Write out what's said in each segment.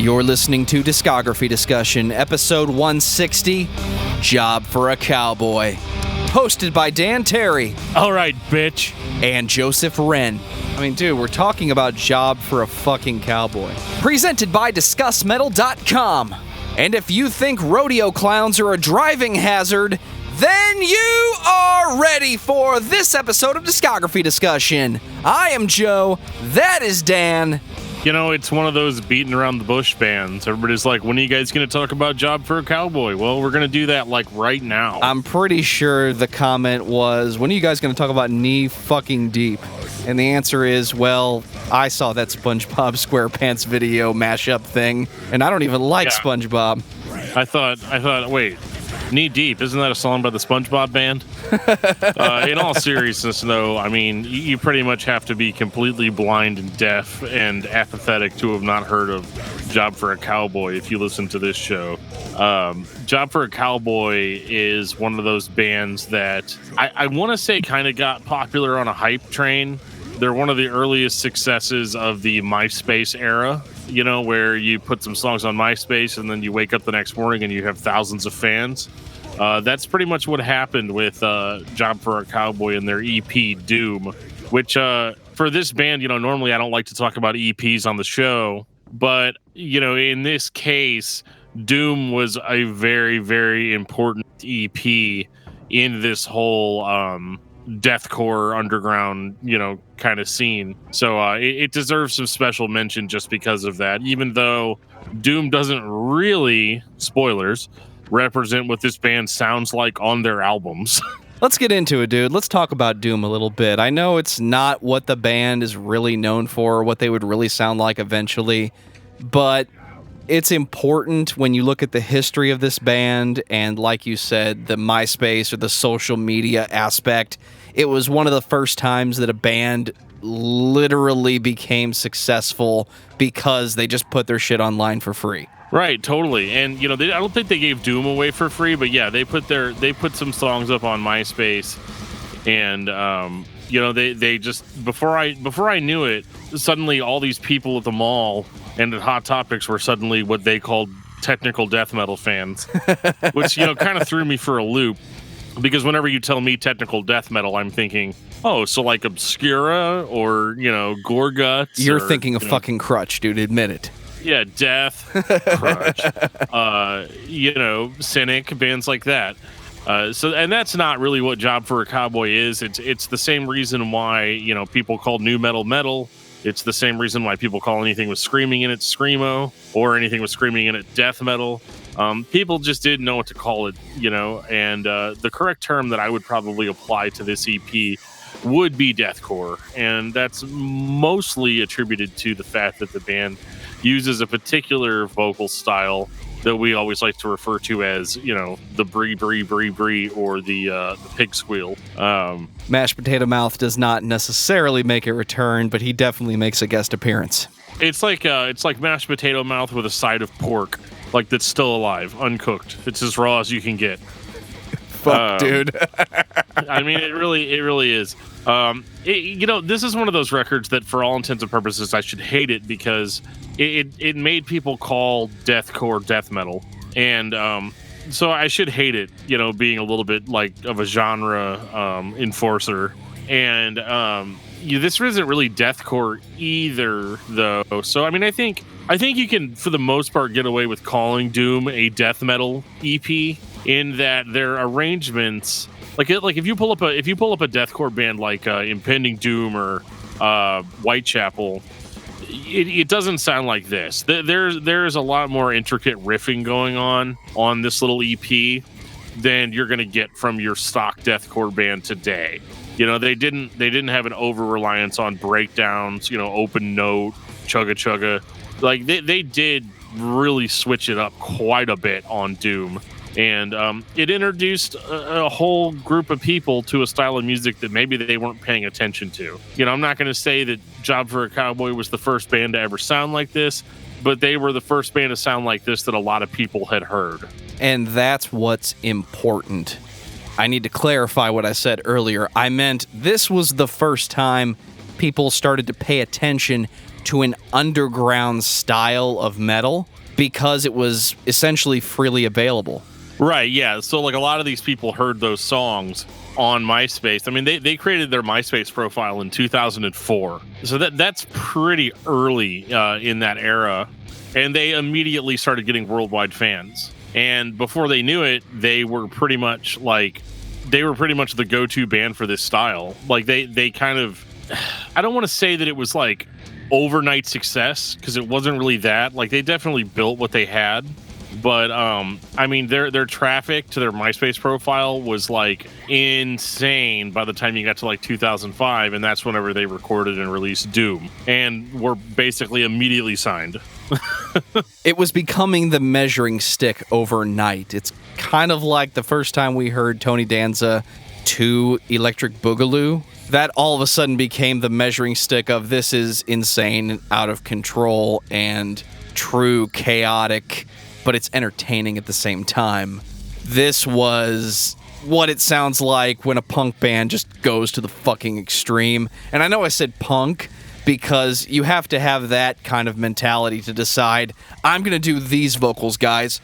You're listening to Discography Discussion, episode 160, Job for a Cowboy. Hosted by Dan Terry. All right, bitch. And Joseph Wren. I mean, dude, we're talking about Job for a fucking Cowboy. Presented by discussmetal.com. And if you think rodeo clowns are a driving hazard, then you are ready for this episode of Discography Discussion. I am Joe. That is Dan. You know, it's one of those beating around the bush bands. Everybody's like, when are you guys going to talk about Job for a Cowboy? Well, we're going to do that, like, right now. I'm pretty sure the comment was, when are you guys going to talk about Knee Fucking Deep? And the answer is, well, I saw that SpongeBob SquarePants video mashup thing, and I don't even like SpongeBob. I thought, wait, Knee Deep, isn't that a song by the SpongeBob Band? In all seriousness, though, I mean, you pretty much have to be completely blind and deaf and apathetic to have not heard of Job for a Cowboy if you listen to this show. Job for a Cowboy is one of those bands that I want to say kind of got popular on a hype train. They're one of the earliest successes of the MySpace era, you know, where you put some songs on MySpace and then you wake up the next morning and you have thousands of fans. That's pretty much what happened with Job for a Cowboy and their EP Doom, which for this band, you know, normally I don't like to talk about EPs on the show, but, you know, in this case, Doom was a very, very important EP in this whole deathcore underground, you know, kind of scene. So it deserves some special mention just because of that, even though Doom doesn't really, spoilers, represent what this band sounds like on their albums. Let's get into it, dude. Let's talk about Doom a little bit. I know it's not what the band is really known for, what they would really sound like eventually, but it's important when you look at the history of this band and, like you said, the MySpace or the social media aspect. It was one of the first times that a band literally became successful because they just put their shit online for free. Right, totally. And, you know, I don't think they gave Doom away for free, but yeah, they put some songs up on MySpace, and you know, they just before I knew it, suddenly all these people at the mall and at Hot Topics were suddenly what they called technical death metal fans, which, you know, kind of threw me for a loop, because whenever you tell me technical death metal, I'm thinking, oh, so like Obscura or, you know, Gorguts. You're thinking of fucking Crutch, dude. Admit it. Yeah, Death, Crutch, you know, Cynic, bands like that. And that's not really what Job for a Cowboy is. It's the same reason why, you know, people call nu metal metal. It's the same reason why people call anything with screaming in it screamo, or anything with screaming in it death metal. People just didn't know what to call it, you know, and the correct term that I would probably apply to this EP would be deathcore, and that's mostly attributed to the fact that the band uses a particular vocal style that we always like to refer to as, you know, the brie brie brie brie, or the pig squeal. Mashed Potato Mouth does not necessarily make a return, but he definitely makes a guest appearance. It's like Mashed Potato Mouth with a side of pork, like that's still alive, uncooked. It's as raw as you can get. Fuck, dude. I mean, it really is. You know, this is one of those records that, for all intents and purposes, I should hate it, because it made people call deathcore death metal, and so I should hate it, you know, being a little bit like of a genre enforcer. And this isn't really deathcore either, though. So I mean, I think you can, for the most part, get away with calling Doom a death metal EP, in that their arrangements, like if you pull up a deathcore band like Impending Doom or Whitechapel, it doesn't sound like this. There's a lot more intricate riffing going on this little EP than you're going to get from your stock deathcore band today. You know, they didn't have an over reliance on breakdowns, you know, open note, chugga chugga. Like they did really switch it up quite a bit on Doom. And it introduced a whole group of people to a style of music that maybe they weren't paying attention to. You know, I'm not going to say that Job for a Cowboy was the first band to ever sound like this, but they were the first band to sound like this that a lot of people had heard. And that's what's important. I need to clarify what I said earlier. I meant this was the first time people started to pay attention to an underground style of metal because it was essentially freely available. Right, yeah. So like a lot of these people heard those songs on MySpace. I mean, they created their MySpace profile in 2004. So that's pretty early in that era. And they immediately started getting worldwide fans. And before they knew it, they were pretty much the go-to band for this style. Like they kind of, I don't want to say that it was like overnight success, because it wasn't really that. Like they definitely built what they had. But I mean, their traffic to their MySpace profile was like insane by the time you got to like 2005, and that's whenever they recorded and released Doom, and were basically immediately signed. It was becoming the measuring stick overnight. It's kind of like the first time we heard Tony Danza to Electric Boogaloo. That all of a sudden became the measuring stick of this is insane and out of control and true chaotic, but it's entertaining at the same time. This was what it sounds like when a punk band just goes to the fucking extreme. And I know I said punk because you have to have that kind of mentality to decide, I'm going to do these vocals, guys.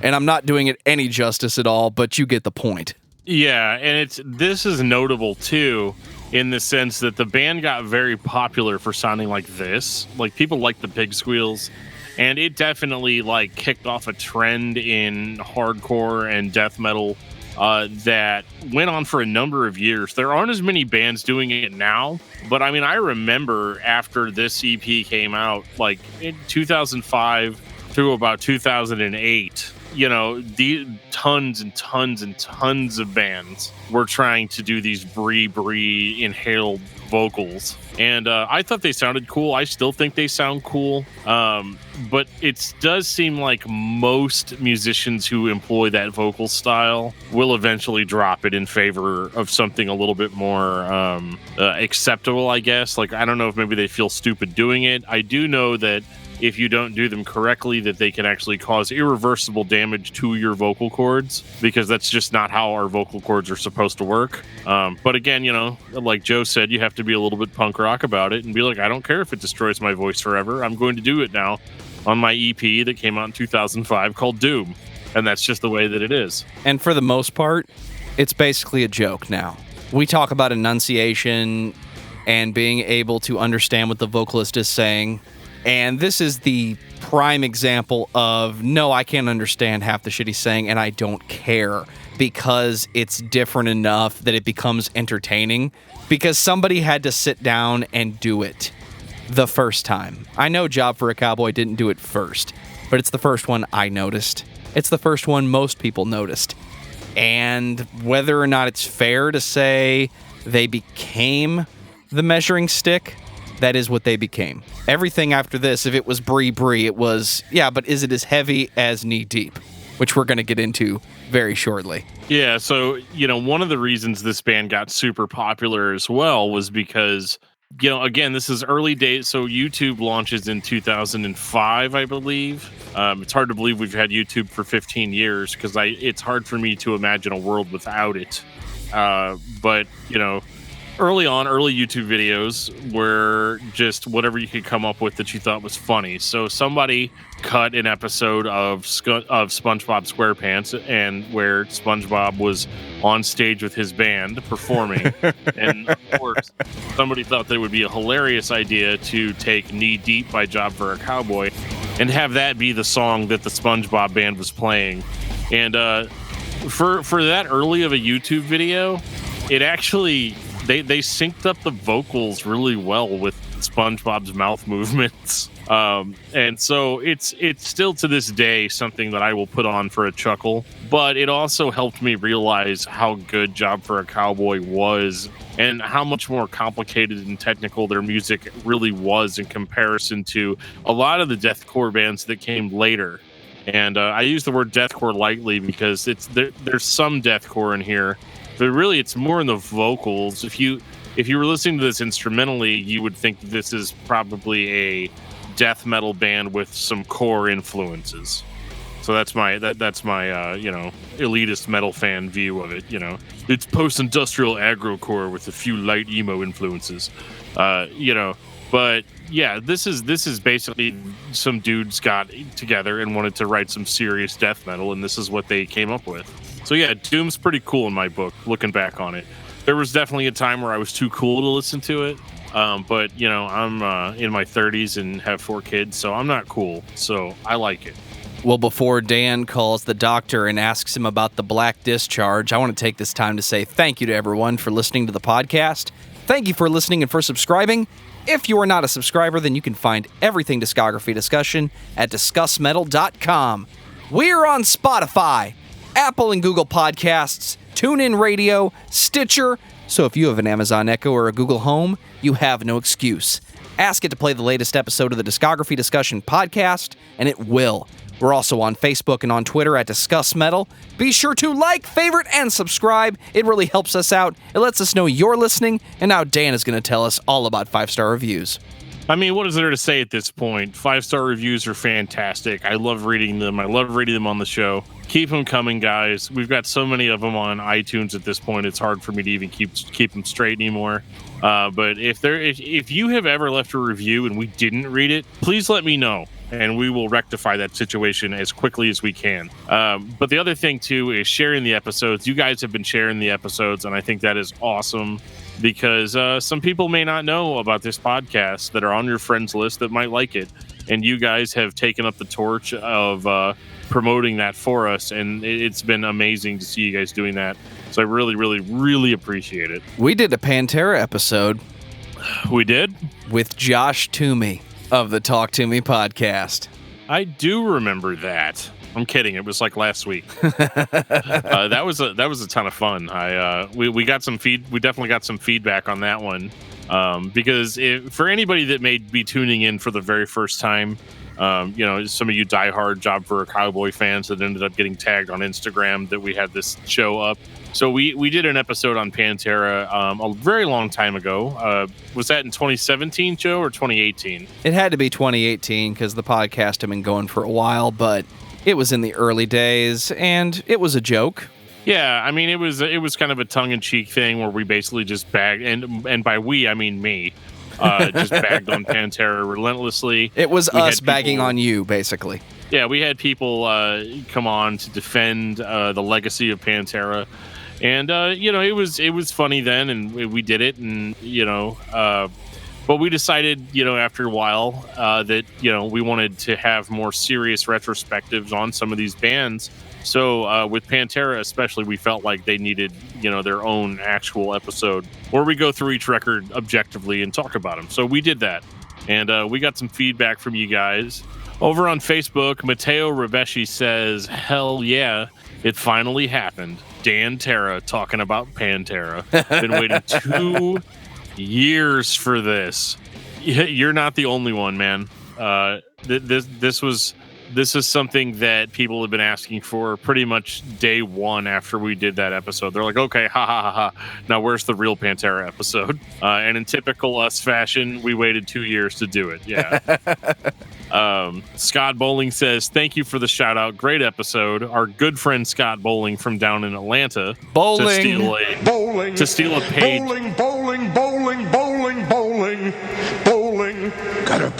And I'm not doing it any justice at all, but you get the point. Yeah, and this is notable too, in the sense that the band got very popular for sounding like this. Like people like the pig squeals, and it definitely like kicked off a trend in hardcore and death metal that went on for a number of years. There aren't as many bands doing it now, but I mean, I remember after this EP came out, like in 2005 through about 2008, you know, the tons and tons and tons of bands were trying to do these brie inhaled vocals, and I thought they sounded cool. I still think they sound cool, but it does seem like most musicians who employ that vocal style will eventually drop it in favor of something a little bit more acceptable, I guess. Like, I don't know if maybe they feel stupid doing it. I do know that if you don't do them correctly, that they can actually cause irreversible damage to your vocal cords, because that's just not how our vocal cords are supposed to work. But again, you know, like Joe said, you have to be a little bit punk rock about it and be like, I don't care if it destroys my voice forever. I'm going to do it now on my EP that came out in 2005 called Doom. And that's just the way that it is. And for the most part, it's basically a joke now. We talk about enunciation and being able to understand what the vocalist is saying. And this is the prime example of, no, I can't understand half the shit he's saying, and I don't care, because it's different enough that it becomes entertaining, because somebody had to sit down and do it the first time. I know Job for a Cowboy didn't do it first, but it's the first one I noticed. It's the first one most people noticed. And whether or not it's fair to say they became the measuring stick, that is what they became. Everything after this, if it was Brie, it was, yeah, but is it as heavy as Knee Deep? Which we're going to get into very shortly. Yeah, so, you know, one of the reasons this band got super popular as well was because, you know, again, this is early days. So YouTube launches in 2005, I believe. It's hard to believe we've had YouTube for 15 years, because it's hard for me to imagine a world without it. But, you know, early YouTube videos were just whatever you could come up with that you thought was funny. So somebody cut an episode of SpongeBob SquarePants, and where SpongeBob was on stage with his band performing. And of course, somebody thought that it would be a hilarious idea to take Knee Deep by Job for a Cowboy and have that be the song that the SpongeBob band was playing. And for that early of a YouTube video, it actually... They synced up the vocals really well with SpongeBob's mouth movements. And so it's still to this day something that I will put on for a chuckle. But it also helped me realize how good Job for a Cowboy was, and how much more complicated and technical their music really was in comparison to a lot of the deathcore bands that came later. And I use the word deathcore lightly because there's some deathcore in here, but really it's more in the vocals. If you were listening to this instrumentally, you would think this is probably a death metal band with some core influences. So that's my you know, elitist metal fan view of it. You know, it's post-industrial aggro core with a few light emo influences. You know, But yeah, this is basically some dudes got together and wanted to write some serious death metal, and this is what they came up with. So yeah, Doom's pretty cool in my book, looking back on it. There was definitely a time where I was too cool to listen to it. But I'm in my 30s and have 4 kids, so I'm not cool. So I like it. Well, before Dan calls the doctor and asks him about the black discharge, I want to take this time to say thank you to everyone for listening to the podcast. Thank you for listening and for subscribing. If you are not a subscriber, then you can find everything Discography Discussion at discussmetal.com. We're on Spotify, Apple and Google Podcasts, TuneIn Radio, Stitcher. So if you have an Amazon Echo or a Google Home, you have no excuse. Ask it to play the latest episode of the Discography Discussion podcast, and it will. We're also on Facebook and on Twitter at Discuss Metal. Be sure to like, favorite, and subscribe. It really helps us out. It lets us know you're listening. And now Dan is going to tell us all about 5-star reviews. I mean, what is there to say at this point? 5-star reviews are fantastic. I love reading them. I love reading them on the show. Keep them coming, guys. We've got so many of them on iTunes at this point. It's hard for me to even keep them straight anymore. But if you have ever left a review and we didn't read it, please let me know, and we will rectify that situation as quickly as we can. But the other thing, too, is sharing the episodes. You guys have been sharing the episodes, and I think that is awesome because some people may not know about this podcast that are on your friends list that might like it. And you guys have taken up the torch of promoting that for us, and it's been amazing to see you guys doing that. So I really, really, really appreciate it. We did a Pantera episode. We did? With Josh Toomey of the Talk To Me podcast. I do remember that. I'm kidding. It was like last week. That was a ton of fun. We got some we definitely got some feedback on that one. Because for anybody that may be tuning in for the very first time, some of you diehard Job for a Cowboy fans that ended up getting tagged on Instagram that we had this show up. So we did an episode on Pantera a very long time ago. Was that in 2017, Joe, or 2018? It had to be 2018 because the podcast had been going for a while, but it was in the early days, and it was a joke. Yeah, I mean, it was kind of a tongue-in-cheek thing where we basically just bagged, and by we, I mean me, just bagged on Pantera relentlessly. It was us bagging on you, basically. Yeah, we had people come on to defend the legacy of Pantera. And, it was funny then, and we did it, and, but we decided, after a while that, we wanted to have more serious retrospectives on some of these bands. So with Pantera especially, we felt like they needed, their own actual episode where we go through each record objectively and talk about them. So we did that, and we got some feedback from you guys. Over on Facebook, Matteo Rabeshi says, hell yeah, it finally happened. Dan Terra talking about Pantera. Been waiting 2 years for this. You're not the only one, man. This is something that people have been asking for pretty much day one after we did that episode. They're like, okay, ha ha ha ha. Now where's the real Pantera episode? And in typical us fashion, we waited 2 years to do it. Yeah. Scott Bowling says, thank you for the shout out. Great episode. Our good friend Scott Bowling from down in Atlanta to steal a page. Bowling. Got a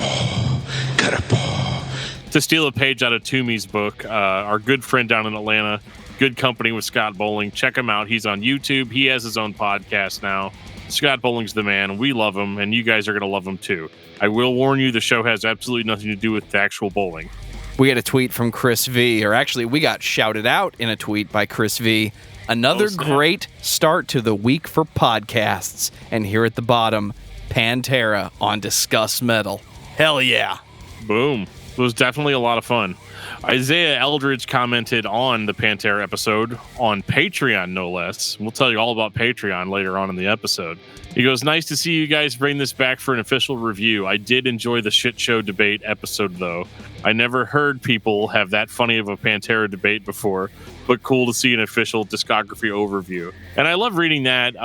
ball. To steal a page out of Toomey's book. Our good friend down in Atlanta. Good company with Scott Bowling. Check him out. He's on YouTube. He has his own podcast now. Scott Bowling's the man. We love him, and you guys are going to love him too. I will warn you, the show has absolutely nothing to do with the actual bowling. We had a tweet from Chris V, or actually we got shouted out in a tweet by Chris V. Another great start to the week for podcasts. And here at the bottom, Pantera on Discuss Metal. Hell yeah. Boom. It was definitely a lot of fun. Isaiah Eldridge commented on the Pantera episode on Patreon, no less. We'll tell you all about Patreon later on in the episode. He goes, nice to see you guys bring this back for an official review. I did enjoy the shit show debate episode, though. I never heard people have that funny of a Pantera debate before, but cool to see an official discography overview. And I love reading that.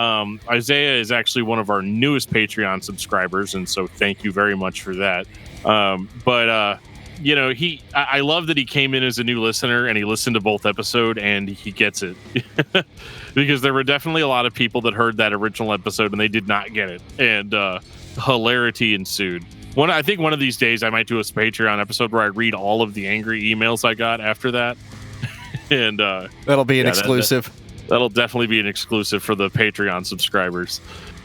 Isaiah is actually one of our newest Patreon subscribers, and so thank you very much for that. I love that he came in as a new listener and he listened to both episodes and he gets it. Because there were definitely a lot of people that heard that original episode and they did not get it. And hilarity ensued. I think one of these days I might do a Patreon episode where I read all of the angry emails I got after that. And that'll be an exclusive. That'll definitely be an exclusive for the Patreon subscribers.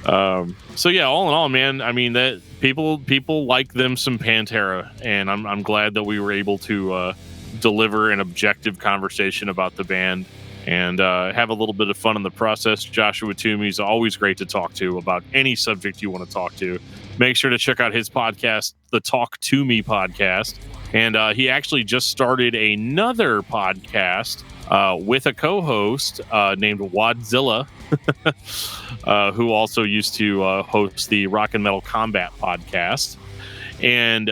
So yeah, all in all, man, I mean, that people like them some Pantera, and I'm glad that we were able to deliver an objective conversation about the band and have a little bit of fun in the process. Joshua Toomey is always great to talk to about any subject you want to talk to. Make sure to check out his podcast, the Talk To Me podcast. And he actually just started another podcast with a co-host named Wadzilla, who also used to host the Rock and Metal Combat podcast. And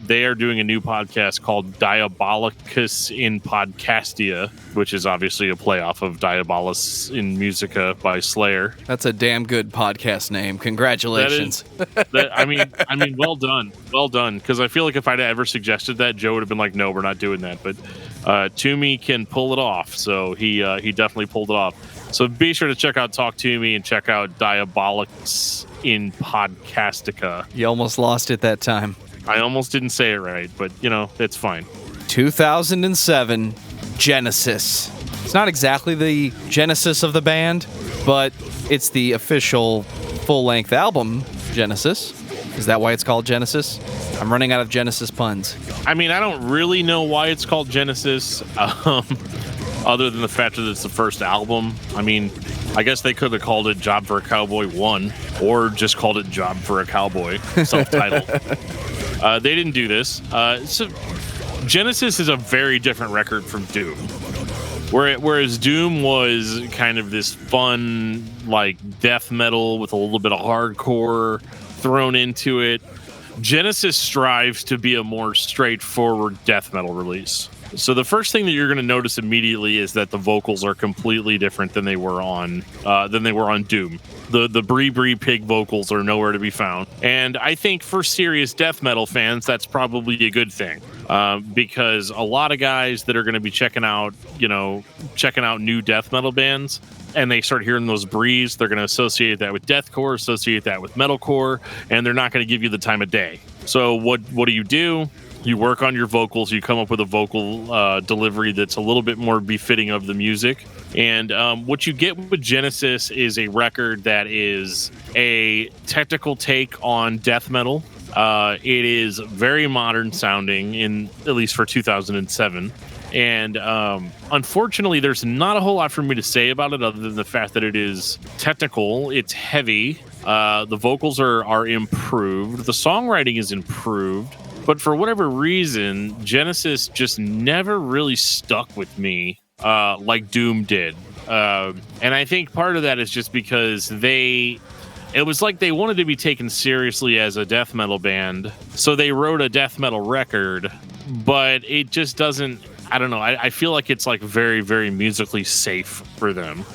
they are doing a new podcast called Diabolicus in Podcastia, which is obviously a play off of Diabolus in Musica by Slayer. That's a damn good podcast name. Congratulations. I mean, well done. Well done. Because I feel like if I'd ever suggested that, Joe would have been like, no, we're not doing that. But Toomey can pull it off. So he definitely pulled it off. So be sure to check out Talk To Me and check out Diabolicus in Podcastica. You almost lost it that time. I almost didn't say it right, but it's fine. 2007, Genesis. It's not exactly the genesis of the band, but it's the official full-length album, Genesis. Is that why it's called Genesis? I'm running out of Genesis puns. I mean, I don't really know why it's called Genesis, other than the fact that it's the first album. I mean, I guess they could have called it Job for a Cowboy 1, or just called it Job for a Cowboy, self-titled. They didn't do this. So Genesis is a very different record from Doom. Whereas Doom was kind of this fun, like, death metal with a little bit of hardcore thrown into it, Genesis strives to be a more straightforward death metal release. So the first thing that you're going to notice immediately is that the vocals are completely different than they were on Doom. The Bree Bree Pig vocals are nowhere to be found, and I think for serious death metal fans, that's probably a good thing, because a lot of guys that are going to be checking out new death metal bands, and they start hearing those Brees, they're going to associate that with deathcore, associate that with metalcore, and they're not going to give you the time of day. So what do? You work on your vocals, you come up with a vocal delivery that's a little bit more befitting of the music. And what you get with Genesis is a record that is a technical take on death metal. It is very modern sounding, at least for 2007. And unfortunately, there's not a whole lot for me to say about it other than the fact that it is technical, it's heavy, the vocals are improved, the songwriting is improved. But for whatever reason, Genesis just never really stuck with me like Doom did. And I think part of that is just because it was like they wanted to be taken seriously as a death metal band. So they wrote a death metal record, but it just doesn't, I don't know. I feel like it's like very, very musically safe for them.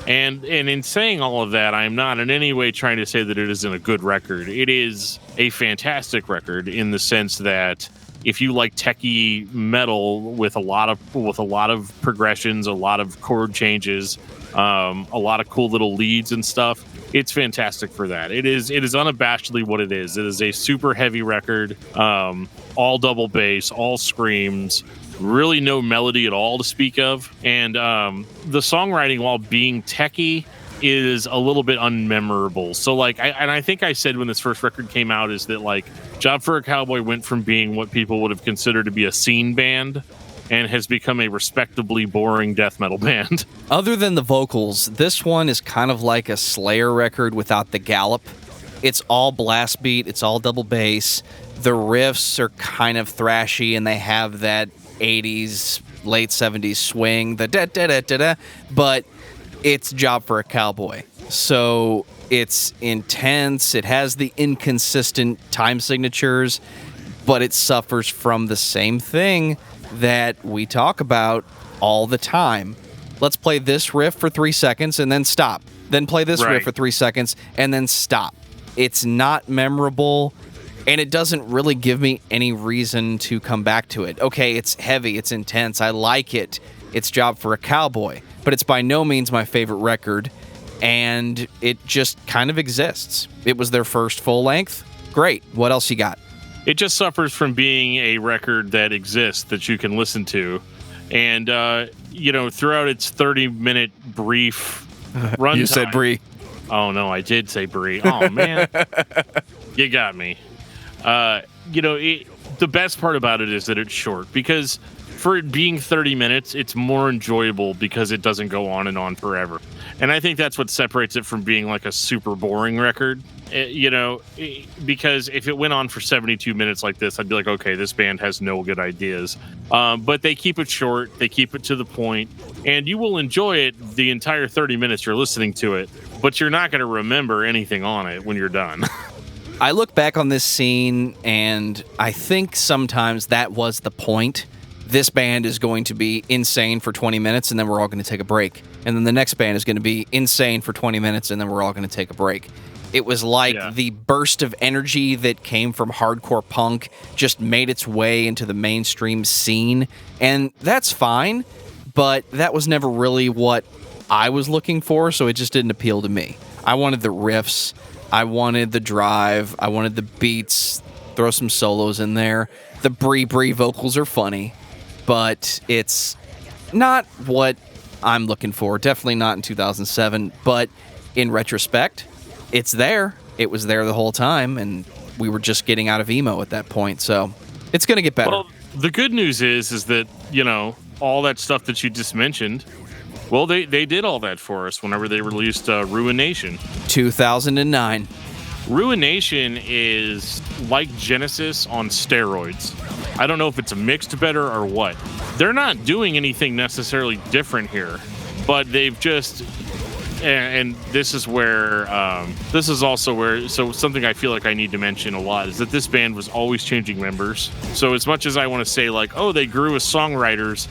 And in saying all of that, I'm not in any way trying to say that it isn't a good record. It is a fantastic record in the sense that if you like techie metal with a lot of progressions, a lot of chord changes, a lot of cool little leads and stuff, it's fantastic for that. It is unabashedly what it is. It is a super heavy record, all double bass, all screams. Really no melody at all to speak of, and the songwriting, while being techie, is a little bit unmemorable. So like, I think I said when this first record came out is that like Job for a Cowboy went from being what people would have considered to be a scene band and has become a respectably boring death metal band. Other than the vocals, this one is kind of like a Slayer record without the gallop. It's all blast beat, it's all double bass. The riffs are kind of thrashy and they have that 80s, late 70s swing, the da-da-da-da-da, but it's Job for a Cowboy. So it's intense, it has the inconsistent time signatures, but it suffers from the same thing that we talk about all the time. Let's play this riff for 3 seconds and then stop. Then play this riff for 3 seconds and then stop. It's not memorable. And it doesn't really give me any reason to come back to it. Okay, it's heavy, it's intense, I like it. It's Job for a Cowboy. But it's by no means my favorite record. and it just kind of exists. It was their first full length. Great. What else you got? It just suffers from being a record that exists that you can listen to. And, throughout its 30-minute brief runtime. You said Brie. Oh, no, I did say Brie. Oh, man. You got me. The best part about it is that it's short, because for it being 30 minutes, it's more enjoyable because it doesn't go on and on forever. And I think that's what separates it from being like a super boring record. Because if it went on for 72 minutes like this, I'd be like, okay, this band has no good ideas. But they keep it short, they keep it to the point, and you will enjoy it the entire 30 minutes you're listening to it, but you're not going to remember anything on it when you're done. I look back on this scene, and I think sometimes that was the point. This band is going to be insane for 20 minutes, and then we're all going to take a break. And then the next band is going to be insane for 20 minutes, and then we're all going to take a break. It was like the burst of energy that came from hardcore punk just made its way into the mainstream scene. And that's fine, but that was never really what I was looking for, so it just didn't appeal to me. I wanted the riffs. I wanted the drive. I wanted the beats. Throw some solos in there. The Brie vocals are funny, but it's not what I'm looking for. Definitely not in 2007, but in retrospect, it's there. It was there the whole time, and we were just getting out of emo at that point, so it's going to get better. Well, the good news is that, all that stuff that you just mentioned, well, they did all that for us whenever they released Ruination. 2009. Ruination is like Genesis on steroids. I don't know if it's mixed better or what. They're not doing anything necessarily different here, but they've just... And this is where, this is also where, so something I feel like I need to mention a lot is that this band was always changing members. So as much as I want to say like, oh, they grew as songwriters,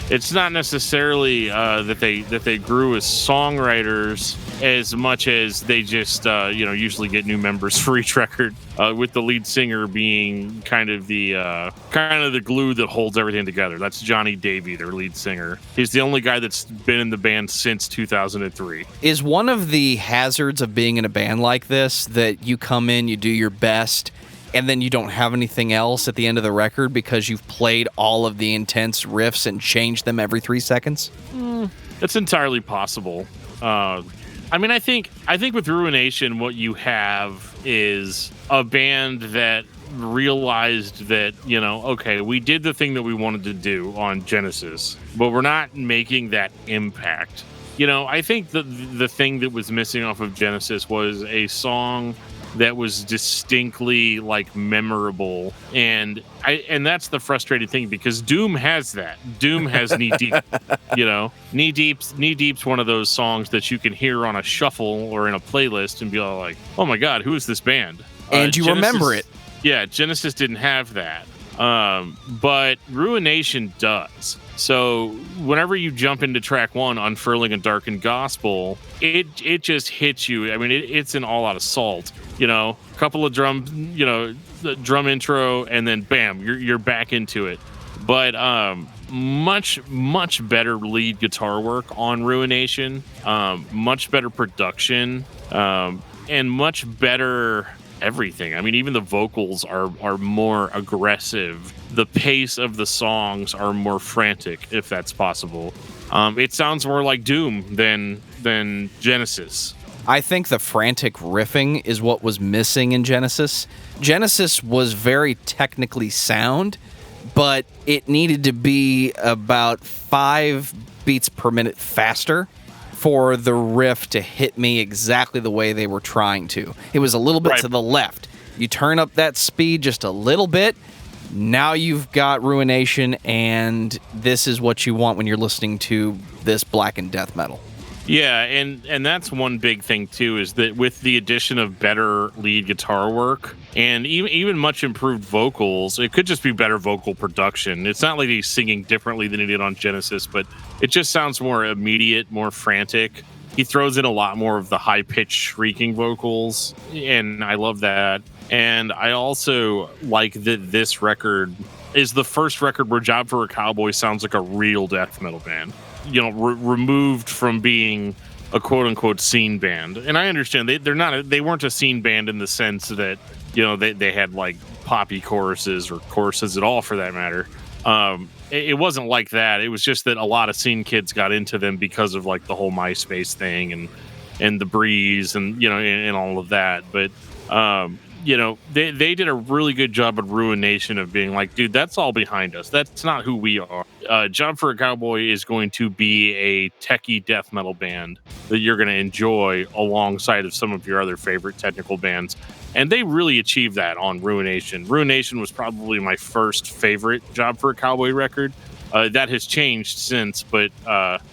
it's not necessarily that they grew as songwriters as much as they just, usually get new members for each record, with the lead singer being kind of the glue that holds everything together. That's Johnny Davey, their lead singer. He's the only guy that's been in the band since 2003. Is one of the hazards of being in a band like this that you come in, you do your best, and then you don't have anything else at the end of the record because you've played all of the intense riffs and changed them every 3 seconds? It's entirely possible. I think with Ruination, what you have is a band that realized that, okay, we did the thing that we wanted to do on Genesis, but we're not making that impact. I think the thing that was missing off of Genesis was a song that was distinctly memorable, and that's the frustrating thing, because Doom has that. Doom has Knee Deep. Knee Deep's one of those songs that you can hear on a shuffle or in a playlist and be all like, oh my god, who is this band? And you remember it. Yeah, Genesis didn't have that, but Ruination does. So whenever you jump into track 1, Unfurling and Darkened Gospel, it just hits you. I mean, it's an all-out assault. A couple of drum intro, and then bam, you're back into it. But much better lead guitar work on Ruination, much better production, and much better everything. I mean, even the vocals are more aggressive. The pace of the songs are more frantic, if that's possible. It sounds more like Doom than Genesis. I think the frantic riffing is what was missing in Genesis. Genesis was very technically sound, but it needed to be about 5 beats per minute faster for the riff to hit me exactly the way they were trying to. It was a little bit to the left. You turn up that speed just a little bit, now you've got Ruination, and this is what you want when you're listening to this blackened death metal. Yeah, and that's one big thing too, is that with the addition of better lead guitar work and even much improved vocals, it could just be better vocal production. It's not like he's singing differently than he did on Genesis, but it just sounds more immediate, more frantic. He throws in a lot more of the high-pitched shrieking vocals, and I love that. And I also like that this record is the first record where Job for a Cowboy sounds like a real death metal band. Removed from being a quote unquote scene band. And I understand they weren't a scene band in the sense that, they had like poppy choruses or choruses at all for that matter. It wasn't like that. It was just that a lot of scene kids got into them because of like the whole MySpace thing and the Breeze and, and all of that. But, they did a really good job at Ruination of being like, dude, that's all behind us. That's not who we are. Job for a Cowboy is going to be a techie death metal band that you're going to enjoy alongside of some of your other favorite technical bands. And they really achieved that on Ruination. Ruination was probably my first favorite Job for a Cowboy record. That has changed since, but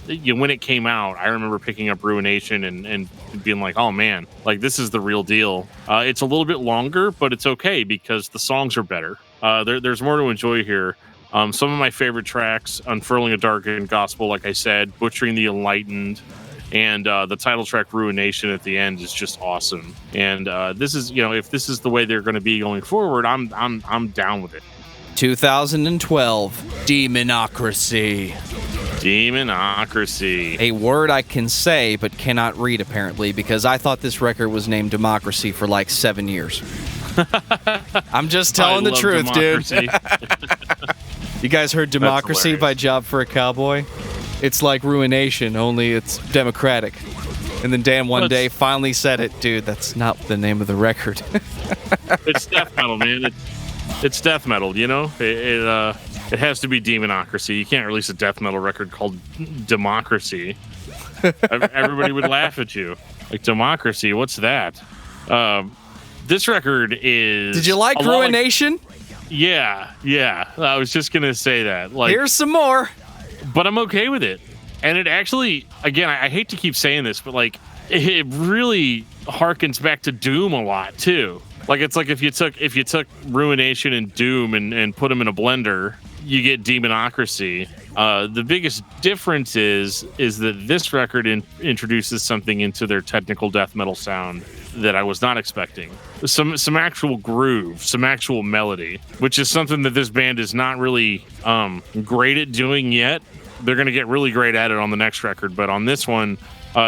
when it came out, I remember picking up Ruination and being like, oh man, like this is the real deal. It's a little bit longer, but it's okay because the songs are better. There's more to enjoy here. Some of my favorite tracks, Unfurling a Darkened Gospel, like I said, Butchering the Enlightened, and the title track Ruination at the end is just awesome. And this is, if this is the way they're going to be going forward, I'm down with it. 2012, Demonocracy. Demonocracy. A word I can say but cannot read, apparently, because I thought this record was named Democracy for like 7 years. I'm just telling the truth, Democracy. Dude. You guys heard Democracy by Job for a Cowboy? It's like Ruination, only it's democratic. And then Dan one day finally said it. Dude, that's not the name of the record. It's death metal, man. It's death metal, it has to be Demonocracy. You can't release a death metal record called Democracy. Everybody would laugh at you. Like, Democracy, what's that? This record is... Did you like Ruination? Yeah. I was just going to say that. Like, here's some more. But I'm okay with it. And it actually, again, I hate to keep saying this, but like, it really harkens back to Doom a lot, too. Like, it's like if you took Ruination and Doom and put them in a blender, you get Demonocracy. The biggest difference is that this record introduces something into their technical death metal sound that I was not expecting. Some actual groove, some actual melody, which is something that this band is not really great at doing yet. They're going to get really great at it on the next record, but on this one,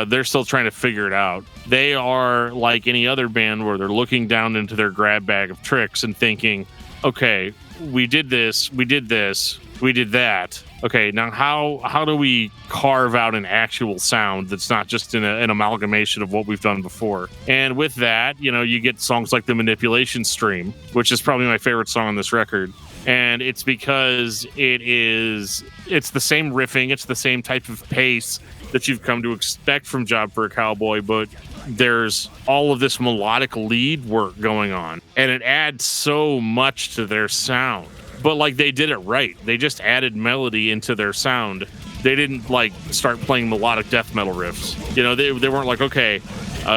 they're still trying to figure it out. They are like any other band where they're looking down into their grab bag of tricks and thinking, okay, we did this, we did that. Okay, now how do we carve out an actual sound that's not just an amalgamation of what we've done before? And with that, you get songs like The Manipulation Stream, which is probably my favorite song on this record. And it's because it's the same riffing, it's the same type of pace that you've come to expect from Job for a Cowboy, but there's all of this melodic lead work going on, and it adds so much to their sound. But like, they did it right. They just added melody into their sound. They didn't like start playing melodic death metal riffs. They weren't like, okay,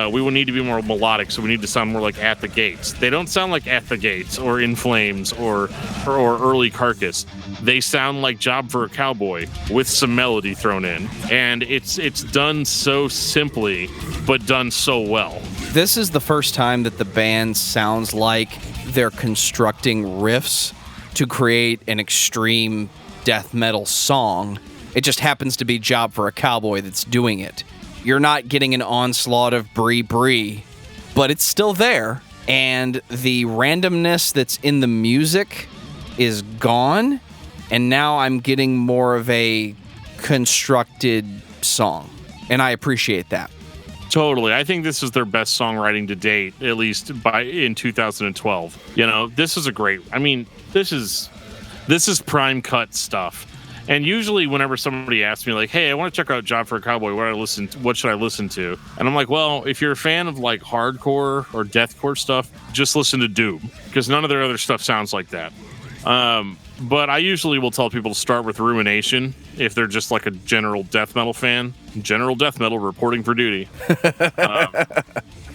we will need to be more melodic, so we need to sound more like At the Gates. They don't sound like At the Gates or In Flames or early Carcass. They sound like Job for a Cowboy with some melody thrown in. And it's done so simply, but done so well. This is the first time that the band sounds like they're constructing riffs to create an extreme death metal song. It just happens to be Job for a Cowboy that's doing it. You're not getting an onslaught of Bree Bree, but it's still there. And the randomness that's in the music is gone. And now I'm getting more of a constructed song. And I appreciate that. Totally. I think this is their best songwriting to date, at least in 2012. This is this is prime cut stuff. And usually whenever somebody asks me like, hey, I want to check out Job for a Cowboy, what should I listen to? And I'm like, well, if you're a fan of like hardcore or deathcore stuff, just listen to Doom, because none of their other stuff sounds like that. But I usually will tell people to start with Ruination if they're just like a general death metal fan. General death metal reporting for duty.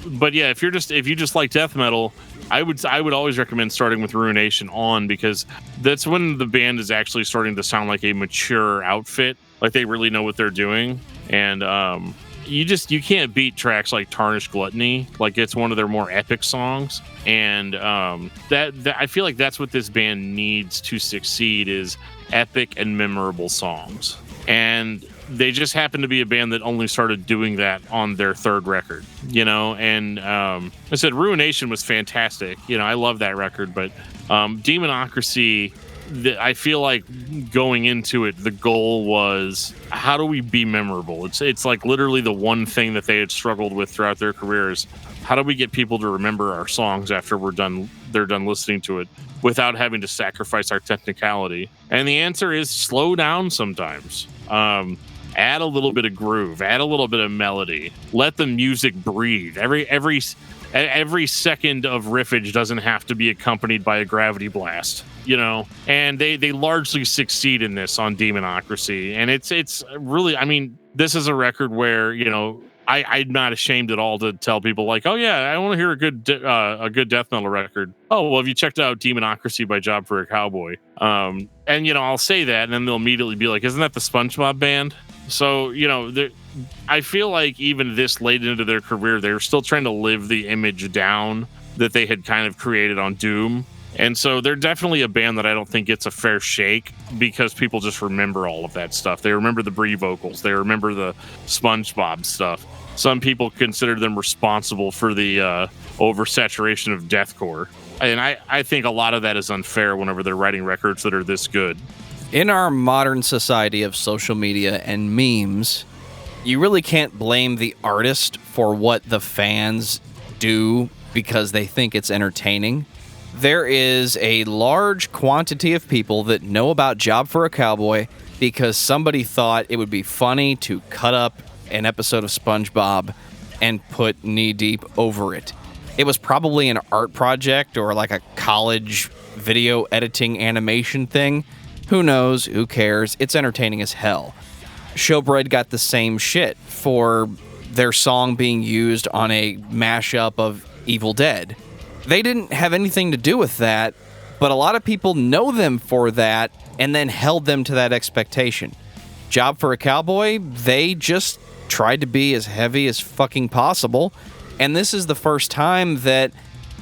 But yeah, if you just like death metal, I would always recommend starting with Ruination on, because that's when the band is actually starting to sound like a mature outfit, like they really know what they're doing. And you can't beat tracks like Tarnished Gluttony. Like, it's one of their more epic songs, and that I feel like that's what this band needs to succeed, is epic and memorable songs. And they just happened to be a band that only started doing that on their third record, and I said Ruination was fantastic. I love that record, but Demonocracy, I feel like going into it, the goal was, how do we be memorable? It's like literally the one thing that they had struggled with throughout their careers. How do we get people to remember our songs after they're done listening to it without having to sacrifice our technicality? And the answer is slow down sometimes. Add a little bit of groove, add a little bit of melody, let the music breathe. Every second of riffage doesn't have to be accompanied by a gravity blast, and they largely succeed in this on Demonocracy. And it's really, I mean, this is a record where, I'm not ashamed at all to tell people like, oh yeah, I want to hear a good death metal record. Oh, well, have you checked out Demonocracy by Job for a Cowboy? And I'll say that, and then they'll immediately be like, isn't that the SpongeBob band? So, I feel like even this late into their career, they're still trying to live the image down that they had kind of created on Doom. And so they're definitely a band that I don't think gets a fair shake, because people just remember all of that stuff. They remember the Brie vocals. They remember the SpongeBob stuff. Some people consider them responsible for the oversaturation of deathcore. And I think a lot of that is unfair whenever they're writing records that are this good. In our modern society of social media and memes, you really can't blame the artist for what the fans do because they think it's entertaining. There is a large quantity of people that know about Job for a Cowboy because somebody thought it would be funny to cut up an episode of SpongeBob and put Knee Deep over it. It was probably an art project or like a college video editing animation thing. Who knows? Who cares? It's entertaining as hell. Showbread got the same shit for their song being used on a mashup of Evil Dead. They didn't have anything to do with that, but a lot of people know them for that and then held them to that expectation. Job for a Cowboy, they just tried to be as heavy as fucking possible, and this is the first time that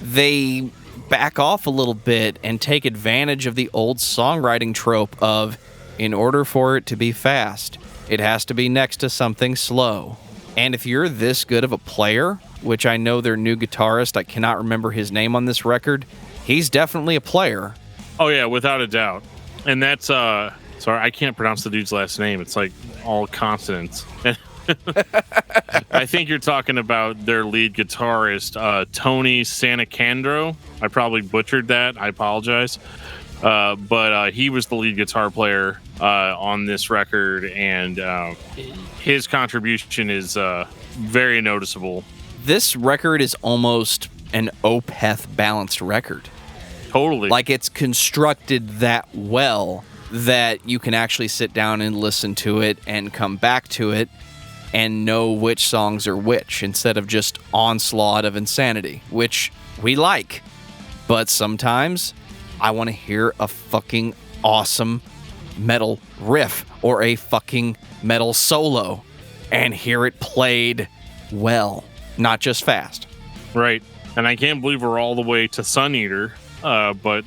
they back off a little bit and take advantage of the old songwriting trope of, in order for it to be fast, it has to be next to something slow. And if you're this good of a player, which I know their new guitarist, I cannot remember his name on this record, he's definitely a player. Oh yeah, without a doubt. And that's sorry, I can't pronounce the dude's last name. It's like all consonants. I think you're talking about their lead guitarist, Tony Santacandro. I probably butchered that. I apologize. But he was the lead guitar player on this record, and his contribution is very noticeable. This record is almost an Opeth balanced record. Totally. Like, it's constructed that well that you can actually sit down and listen to it and come back to it and know which songs are which, instead of just onslaught of insanity, which we like. But sometimes I want to hear a fucking awesome metal riff or a fucking metal solo and hear it played well, not just fast. Right. And I can't believe we're all the way to Sun Eater, but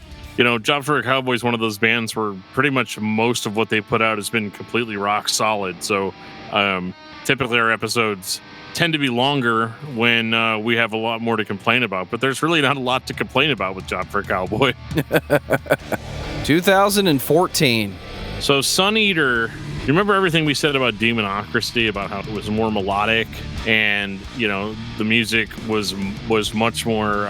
Job for a Cowboy is one of those bands where pretty much most of what they put out has been completely rock solid. So typically our episodes tend to be longer when we have a lot more to complain about, but there's really not a lot to complain about with Job for a Cowboy. 2014. So Sun Eater, you remember everything we said about Demonocracy, about how it was more melodic and, the music was much more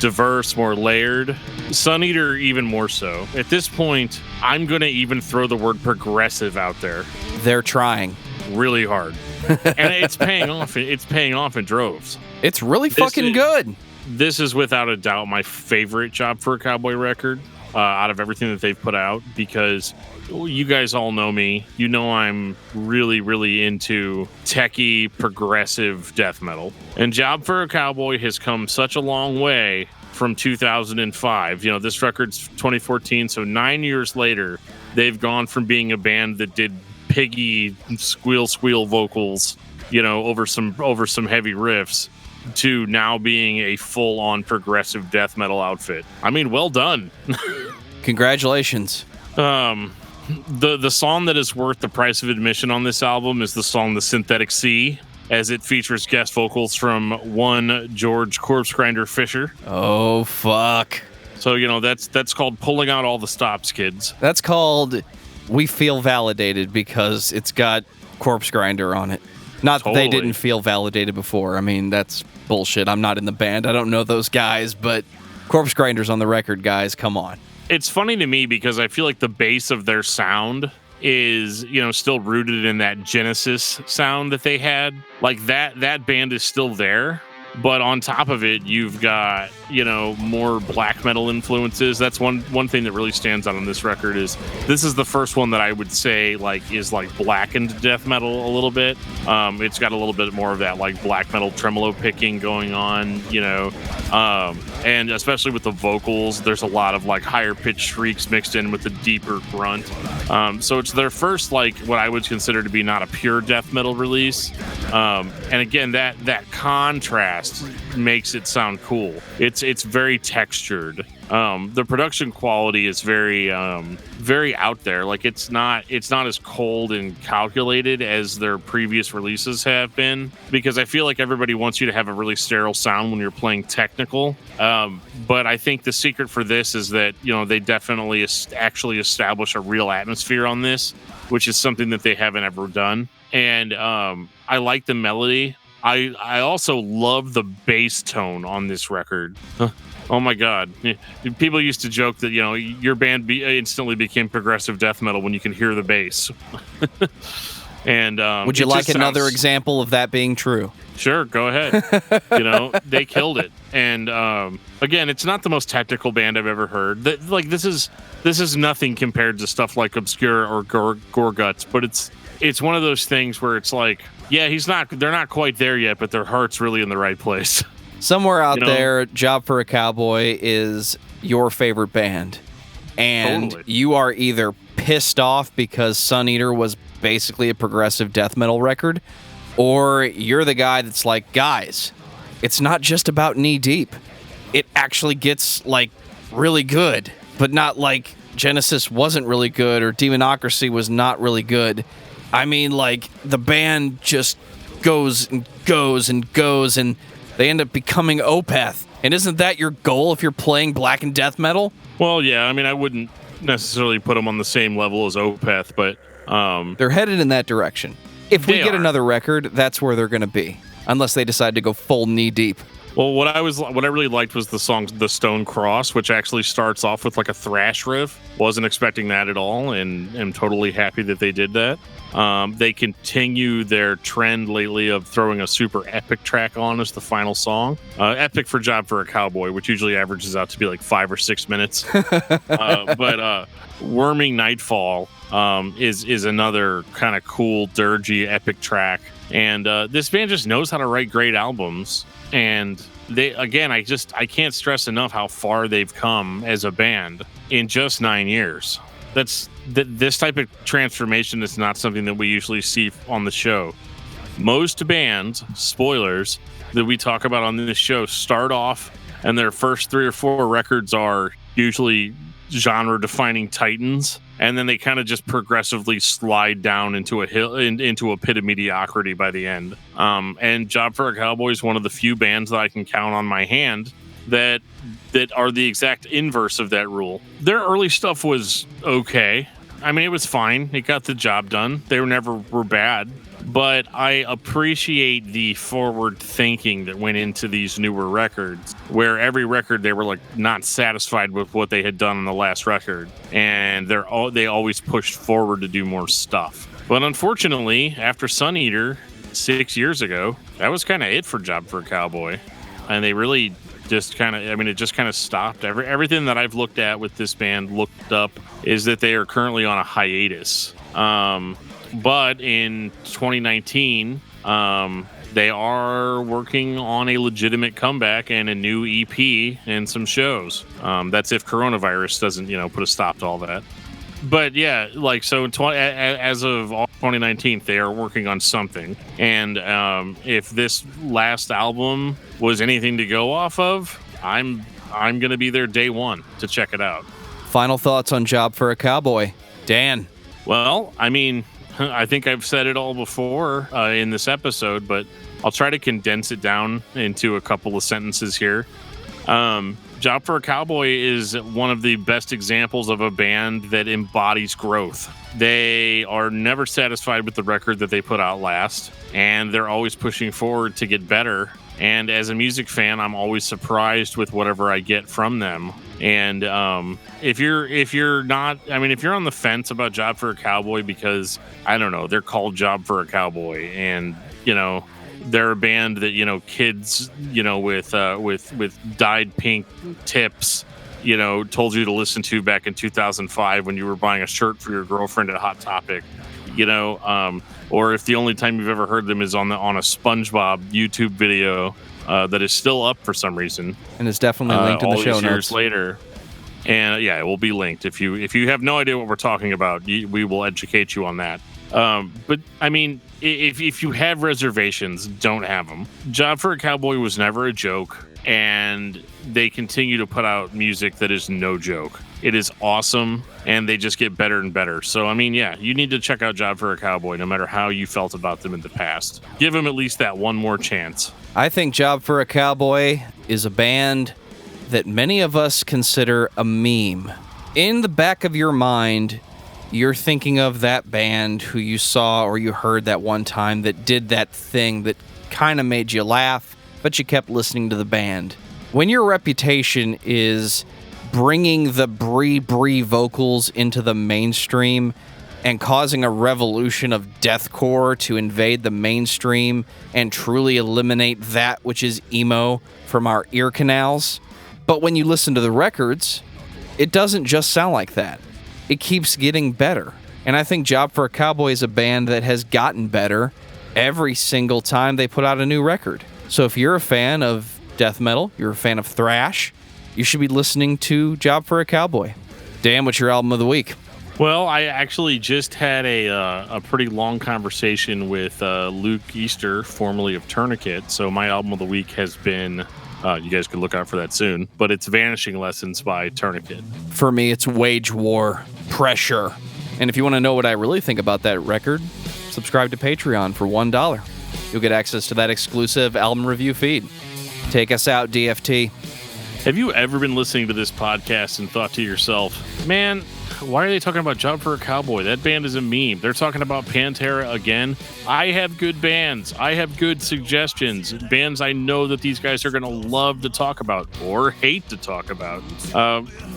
diverse, more layered. Sun Eater even more so. At this point, I'm going to even throw the word progressive out there. They're trying really hard. And it's paying off. It's paying off in droves. It's really fucking good. This is without a doubt my favorite Job for a Cowboy record out of everything that they've put out, because you guys all know me. You know I'm really, really into techie, progressive death metal. And Job for a Cowboy has come such a long way from 2005. This record's 2014, so 9 years later, they've gone from being a band that did piggy squeal vocals, over some heavy riffs, to now being a full-on progressive death metal outfit. I mean, well done. Congratulations. The song that is worth the price of admission on this album is the song "The Synthetic Sea," as it features guest vocals from one George Corpse Grinder Fisher. Oh, fuck. So, that's called pulling out all the stops, kids. That's called we feel validated because it's got Corpse Grinder on it. Not that they didn't feel validated before. I mean, that's bullshit. I'm not in the band. I don't know those guys, but Corpse Grinder's on the record, guys. Come on. It's funny to me because I feel like the base of their sound is, still rooted in that Genesis sound that they had. Like that band is still there. But on top of it, you've got, more black metal influences. That's one thing that really stands out on this record is this is the first one that I would say is blackened death metal a little bit. It's got a little bit more of that black metal tremolo picking going on, and especially with the vocals, there's a lot of higher pitched shrieks mixed in with the deeper grunt. So it's their first what I would consider to be not a pure death metal release. And again, that contrast makes it sound cool. It's very textured. The production quality is very very out there. It's not as cold and calculated as their previous releases have been, because I feel like everybody wants you to have a really sterile sound when you're playing technical. But I think the secret for this is that they definitely actually establish a real atmosphere on this, which is something that they haven't ever done. And I like the melody. I also love the bass tone on this record. Oh my God. People used to joke that, your band instantly became progressive death metal when you can hear the bass. And would you like another example of that being true? Sure, go ahead. They killed it. And again, it's not the most technical band I've ever heard. This is nothing compared to stuff like Obscure or Gore Guts, but it's one of those things where it's yeah, they're not quite there yet, but their heart's really in the right place. Somewhere out there, Job for a Cowboy is your favorite band. And you are either pissed off because Sun Eater was basically a progressive death metal record, or you're the guy that's guys, it's not just about Knee Deep. It actually gets, really good, but not Genesis wasn't really good or Demonocracy was not really good. I mean, the band just goes and goes and goes, and they end up becoming Opeth. And isn't that your goal if you're playing black and death metal? Well, yeah. I mean, I wouldn't necessarily put them on the same level as Opeth, but they're headed in that direction. If we get another record, that's where they're going to be, unless they decide to go full Knee Deep. Well, what I really liked was the song "The Stone Cross," which actually starts off with a thrash riff. Wasn't expecting that at all, and am totally happy that they did that. They continue their trend lately of throwing a super epic track on as the final song. Epic for Job for a Cowboy, which usually averages out to be 5 or 6 minutes. But Worming Nightfall is another kind of cool, dirgy, epic track. And this band just knows how to write great albums. And I can't stress enough how far they've come as a band in just 9 years. This type of transformation is not something that we usually see on the show. Most bands, spoilers, that we talk about on this show start off and their first 3 or 4 records are usually genre-defining titans, and then they kind of just progressively slide down into a pit of mediocrity by the end. And Job for a Cowboy is one of the few bands that I can count on my hand that are the exact inverse of that rule. Their early stuff was okay. I mean, it was fine. It got the job done. They never were bad. But I appreciate the forward thinking that went into these newer records, where every record they were not satisfied with what they had done on the last record, and they always pushed forward to do more stuff. But unfortunately, after Sun Eater 6 years ago, that was kind of it for Job for a Cowboy, and they really just kind of, it just kind of stopped. Everything that I've looked at with this band, looked up, is that they are currently on a hiatus. But in 2019, they are working on a legitimate comeback and a new EP and some shows. That's if coronavirus doesn't, put a stop to all that. But yeah, so as of 2019, they are working on something. And if this last album was anything to go off of, I'm going to be there day one to check it out. Final thoughts on Job for a Cowboy, Dan. Well, I mean, I think I've said it all before in this episode, but I'll try to condense it down into a couple of sentences here. Job for a Cowboy is one of the best examples of a band that embodies growth. They are never satisfied with the record that they put out last, and they're always pushing forward to get better. And as a music fan, I'm always surprised with whatever I get from them. And if you're not, I mean, if you're on the fence about Job for a Cowboy because, I don't know, they're called Job for a Cowboy, and they're a band that kids with dyed pink tips told you to listen to back in 2005 when you were buying a shirt for your girlfriend at Hot Topic, or if the only time you've ever heard them is on a SpongeBob YouTube video that is still up for some reason, and it's definitely linked in the show notes. Years later, and yeah, it will be linked. If you have no idea what we're talking about, we will educate you on that. But I mean, if you have reservations, don't have them. Job for a Cowboy was never a joke, and they continue to put out music that is no joke. It is awesome, and they just get better and better. So, I mean, yeah, you need to check out Job for a Cowboy, no matter how you felt about them in the past. Give them at least that one more chance. I think Job for a Cowboy is a band that many of us consider a meme. In the back of your mind, you're thinking of that band who you saw or you heard that one time that did that thing that kind of made you laugh, but you kept listening to the band. When your reputation is bringing the Bree vocals into the mainstream and causing a revolution of deathcore to invade the mainstream and truly eliminate that which is emo from our ear canals, but when you listen to the records, it doesn't just sound like that. It keeps getting better. And I think Job for a Cowboy is a band that has gotten better every single time they put out a new record. So if you're a fan of death metal, you're a fan of thrash, you should be listening to Job for a Cowboy. Dan, what's your album of the week? Well, I actually just had a pretty long conversation with Luke Easter, formerly of Tourniquet. So my album of the week has been, you guys can look out for that soon, but it's Vanishing Lessons by Tourniquet. For me, it's Wage War, Pressure. And if you want to know what I really think about that record, subscribe to Patreon for $1. You'll get access to that exclusive album review feed. Take us out, DFT. Have you ever been listening to this podcast and thought to yourself, man, why are they talking about Job for a Cowboy? That band is a meme. They're talking about Pantera again. I have good bands. I have good suggestions. Bands I know that these guys are going to love to talk about or hate to talk about.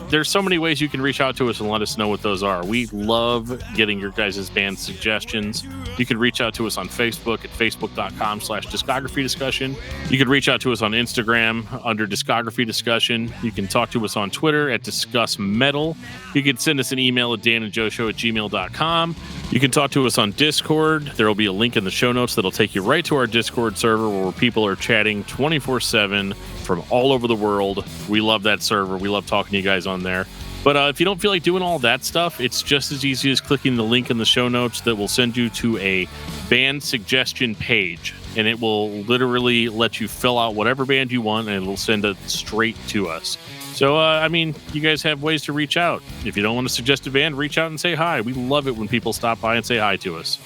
There's so many ways you can reach out to us and let us know what those are. We love getting your guys' band suggestions. You can reach out to us on Facebook at facebook.com/discography discussion. You can reach out to us on Instagram under Discography Discussion. You can talk to us on Twitter at discussmetal. You can send us an email at danandjoeshow@gmail.com. You can talk to us on Discord. There will be a link in the show notes that'll take you right to our Discord server where people are chatting 24/7 from all over the world. We love that server. We love talking to you guys on there. But if you don't feel like doing all that stuff, it's just as easy as clicking the link in the show notes that will send you to a band suggestion page. And it will literally let you fill out whatever band you want, and it'll send it straight to us. So, I mean, you guys have ways to reach out. If you don't want to suggest a band, reach out and say hi. We love it when people stop by and say hi to us.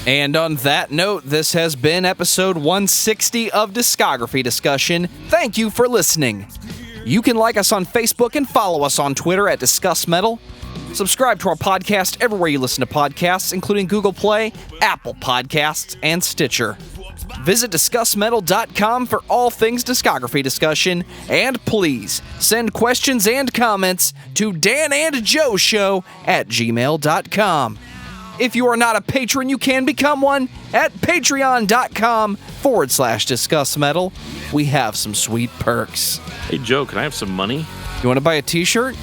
And on that note, this has been episode 160 of Discography Discussion. Thank you for listening. You can like us on Facebook and follow us on Twitter at discussmetal. Subscribe to our podcast everywhere you listen to podcasts, including Google Play, Apple Podcasts, and Stitcher. Visit discussmetal.com for all things discography discussion, and please send questions and comments to danandjoeshow@gmail.com. If you are not a patron, you can become one at patreon.com/discussmetal. We have some sweet perks. Hey, Joe, can I have some money? You want to buy a t-shirt?